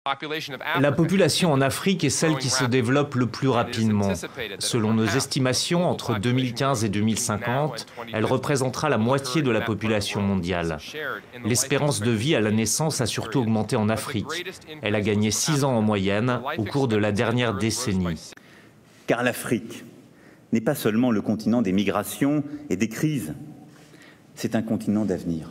La population en Afrique est celle qui se développe le plus rapidement. Selon nos estimations, entre 2015 et 2050, elle représentera la moitié de la population mondiale. L'espérance de vie à la naissance a surtout augmenté en Afrique. Elle a gagné 6 ans en moyenne au cours de la dernière décennie. Car l'Afrique n'est pas seulement le continent des migrations et des crises, c'est un continent d'avenir.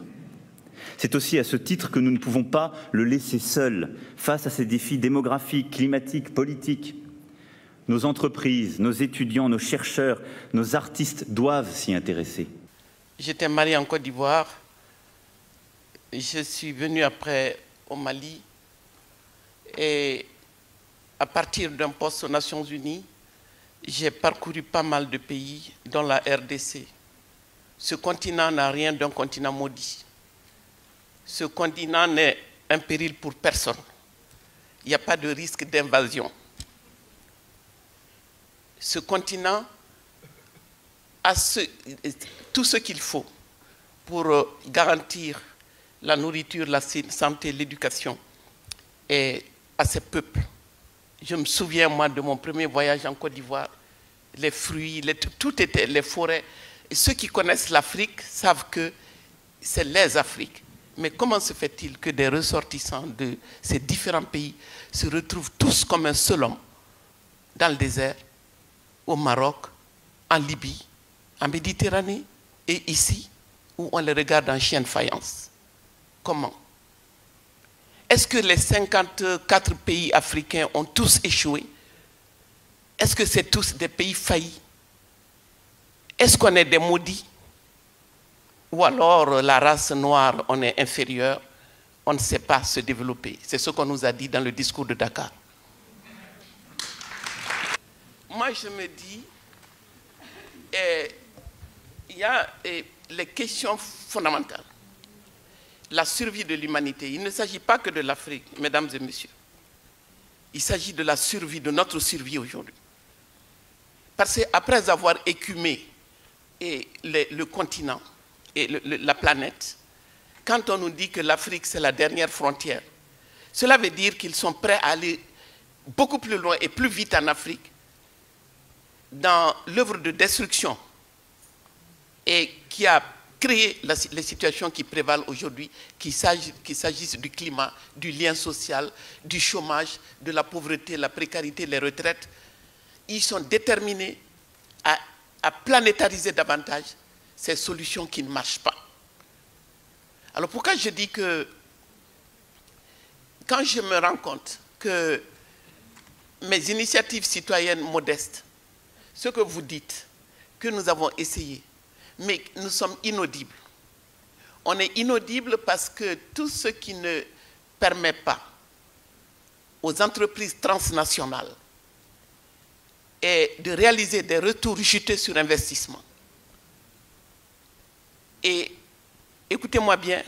C'est aussi à ce titre que nous ne pouvons pas le laisser seul face à ces défis démographiques, climatiques, politiques. Nos entreprises, nos étudiants, nos chercheurs, nos artistes doivent s'y intéresser. J'étais marié en Côte d'Ivoire. Je suis venu après au Mali. Et à partir d'un poste aux Nations Unies, j'ai parcouru pas mal de pays, dont la RDC. Ce continent n'a rien d'un continent maudit. Ce continent n'est un péril pour personne. Il n'y a pas de risque d'invasion. Ce continent a tout ce qu'il faut pour garantir la nourriture, la santé, l'éducation à ses peuples. Je me souviens, moi, de mon premier voyage en Côte d'Ivoire, les fruits, tout était, les forêts. Et ceux qui connaissent l'Afrique savent que c'est les Afriques. Mais comment se fait-il que des ressortissants de ces différents pays se retrouvent tous comme un seul homme dans le désert, au Maroc, en Libye, en Méditerranée et ici, où on les regarde en chien de faïence? Comment? Est-ce que les 54 pays africains ont tous échoué? Est-ce que c'est tous des pays faillis? Est-ce qu'on est des maudits? Ou alors la race noire, on est inférieur, on ne sait pas se développer. C'est ce qu'on nous a dit dans le discours de Dakar. Moi, je me dis, il y a les questions fondamentales. La survie de l'humanité. Il ne s'agit pas que de l'Afrique, mesdames et messieurs. Il s'agit de la survie, de notre survie aujourd'hui. Parce qu'après avoir écumé le continent, et la planète, quand on nous dit que l'Afrique c'est la dernière frontière, cela veut dire qu'ils sont prêts à aller beaucoup plus loin et plus vite en Afrique dans l'œuvre de destruction et qui a créé les situations qui prévalent aujourd'hui, qu'il s'agisse du climat, du lien social, du chômage, de la pauvreté, la précarité, les retraites. Ils sont déterminés à planétariser davantage ces solutions qui ne marchent pas. Alors pourquoi je dis que quand je me rends compte que mes initiatives citoyennes modestes, ce que vous dites, que nous avons essayé, mais nous sommes inaudibles. On est inaudibles parce que tout ce qui ne permet pas aux entreprises transnationales est de réaliser des retours jutés sur investissement. Et écoutez-moi bien,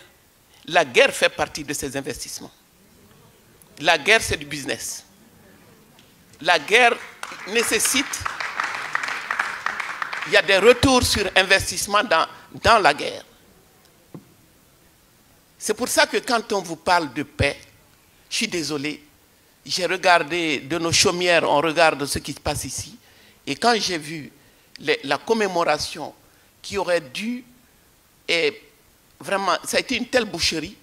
la guerre fait partie de ces investissements. La guerre, c'est du business. La guerre nécessite, il y a des retours sur investissement dans la guerre. C'est pour ça que quand on vous parle de paix, je suis désolé, j'ai regardé de nos chaumières, on regarde ce qui se passe ici, et quand j'ai vu la commémoration qui aurait dû, et vraiment, ça a été une telle boucherie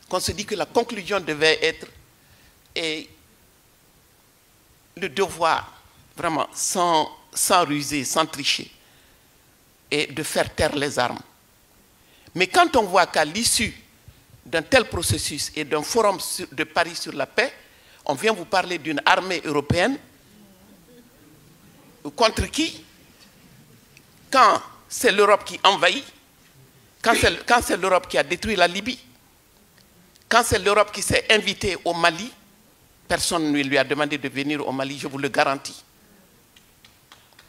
qu'on se dit que la conclusion devait être le devoir, vraiment, sans ruser, sans tricher, et de faire taire les armes. Mais quand on voit qu'à l'issue d'un tel processus et d'un forum de Paris sur la paix, on vient vous parler d'une armée européenne contre qui, quand c'est l'Europe qui envahit, quand c'est l'Europe qui a détruit la Libye, quand c'est l'Europe qui s'est invitée au Mali, personne ne lui a demandé de venir au Mali, je vous le garantis.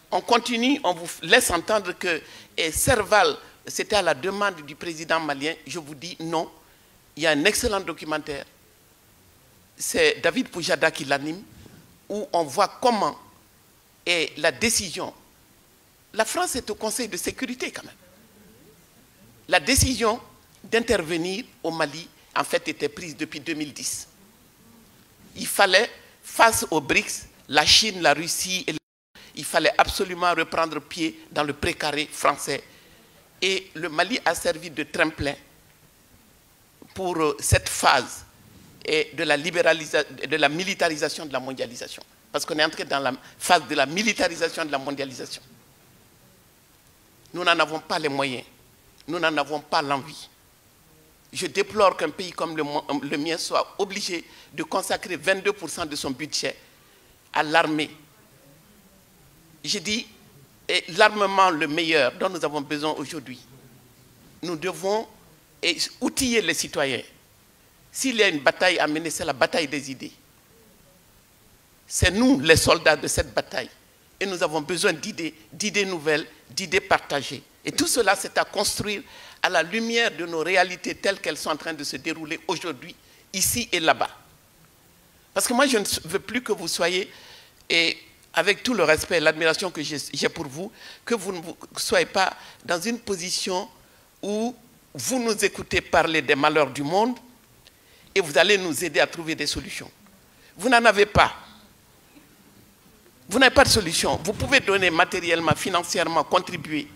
On continue, on vous laisse entendre que Serval, c'était à la demande du président malien, je vous dis non. Il y a un excellent documentaire, c'est David Poujada qui l'anime, où on voit comment est la décision. La France est au Conseil de sécurité quand même. La décision d'intervenir au Mali, en fait, était prise depuis 2010. il fallait, face aux BRICS, la Chine, la Russie, il fallait absolument reprendre pied dans le précaré français. Et le Mali a servi de tremplin pour cette phase de la militarisation de la mondialisation. Parce qu'on est entré dans la phase de la militarisation de la mondialisation. Nous n'en avons pas les moyens. Nous n'en avons pas l'envie. Je déplore qu'un pays comme le mien soit obligé de consacrer 22% de son budget à l'armée. Je dis, l'armement le meilleur dont nous avons besoin aujourd'hui. Nous devons outiller les citoyens. S'il y a une bataille à mener, c'est la bataille des idées. C'est nous les soldats de cette bataille. Et nous avons besoin d'idées nouvelles, d'idées partagées. Et tout cela, c'est à construire à la lumière de nos réalités telles qu'elles sont en train de se dérouler aujourd'hui, ici et là-bas. Parce que moi, je ne veux plus que vous soyez, et avec tout le respect et l'admiration que j'ai pour vous, que vous ne soyez pas dans une position où vous nous écoutez parler des malheurs du monde et vous allez nous aider à trouver des solutions. Vous n'en avez pas. Vous n'avez pas de solution. Vous pouvez donner matériellement, financièrement, contribuer.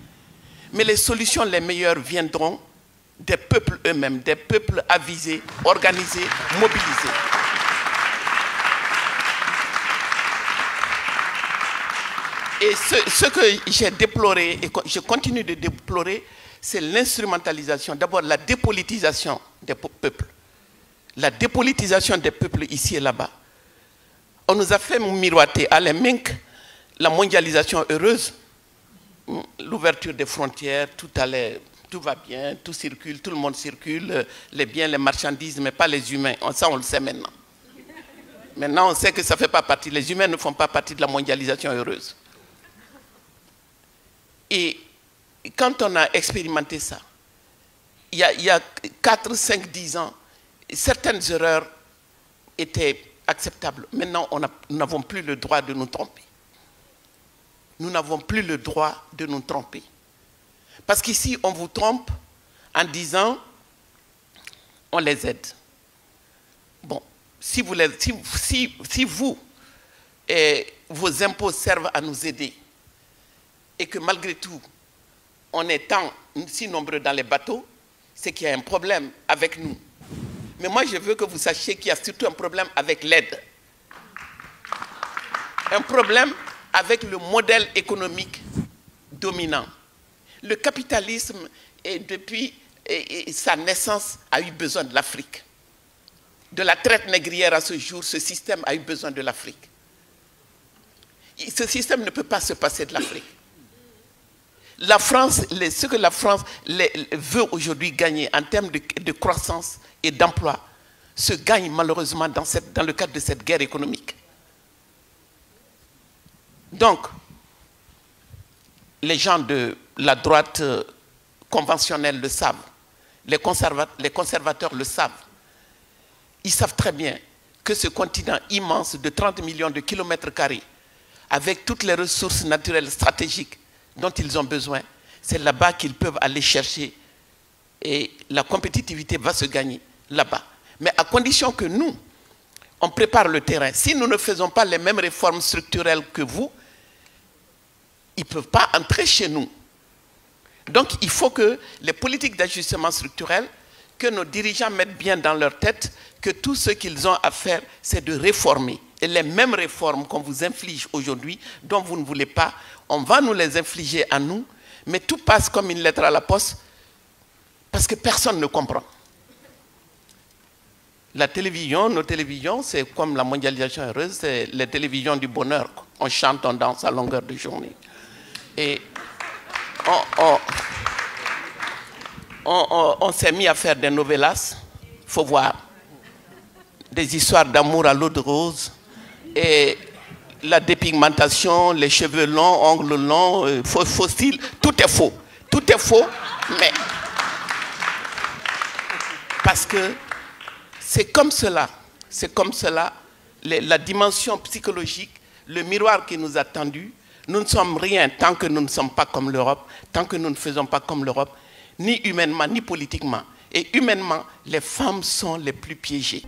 Mais les solutions les meilleures viendront des peuples eux-mêmes, des peuples avisés, organisés, mobilisés. Et ce que j'ai déploré, et je continue de déplorer, c'est l'instrumentalisation, d'abord la dépolitisation des peuples. La dépolitisation des peuples ici et là-bas. On nous a fait miroiter à l'EMINC la mondialisation heureuse, l'ouverture des frontières, tout va bien, tout circule, tout le monde circule, les biens, les marchandises, mais pas les humains. Ça, on le sait maintenant. Maintenant, on sait que ça ne fait pas partie, les humains ne font pas partie de la mondialisation heureuse. Et quand on a expérimenté ça, il y a 4, 5, 10 ans, certaines erreurs étaient acceptables. Maintenant, nous n'avons plus le droit de nous tromper. Nous n'avons plus le droit de nous tromper. Parce qu'ici, on vous trompe en disant, on les aide. Bon, si vous et vos impôts servent à nous aider, et que malgré tout, on est si nombreux dans les bateaux, c'est qu'il y a un problème avec nous. Mais moi, je veux que vous sachiez qu'il y a surtout un problème avec l'aide. Un problème avec le modèle économique dominant. Le capitalisme, depuis sa naissance, a eu besoin de l'Afrique. De la traite négrière à ce jour, ce système a eu besoin de l'Afrique. Ce système ne peut pas se passer de l'Afrique. La France, ce que la France veut aujourd'hui gagner en termes de croissance et d'emploi, se gagne malheureusement dans le cadre de cette guerre économique. Donc, les gens de la droite conventionnelle le savent, les conservateurs le savent. Ils savent très bien que ce continent immense de 30 millions de kilomètres carrés, avec toutes les ressources naturelles stratégiques dont ils ont besoin, c'est là-bas qu'ils peuvent aller chercher et la compétitivité va se gagner là-bas. Mais à condition que nous, on prépare le terrain. Si nous ne faisons pas les mêmes réformes structurelles que vous, ils ne peuvent pas entrer chez nous. Donc il faut que les politiques d'ajustement structurel, que nos dirigeants mettent bien dans leur tête que tout ce qu'ils ont à faire, c'est de réformer. Et les mêmes réformes qu'on vous inflige aujourd'hui, dont vous ne voulez pas, on va nous les infliger à nous, mais tout passe comme une lettre à la poste, parce que personne ne comprend. La télévision, nos télévisions, c'est comme la mondialisation heureuse, c'est les télévisions du bonheur. On chante, on danse à longueur de journée. Et on s'est mis à faire des novellas, il faut voir, des histoires d'amour à l'eau de rose, et la dépigmentation, les cheveux longs, ongles longs, faux style, tout est faux. Tout est faux, mais parce que c'est comme cela, la dimension psychologique, le miroir qui nous a tendu. Nous ne sommes rien tant que nous ne sommes pas comme l'Europe, tant que nous ne faisons pas comme l'Europe, ni humainement, ni politiquement. Et humainement, les femmes sont les plus piégées.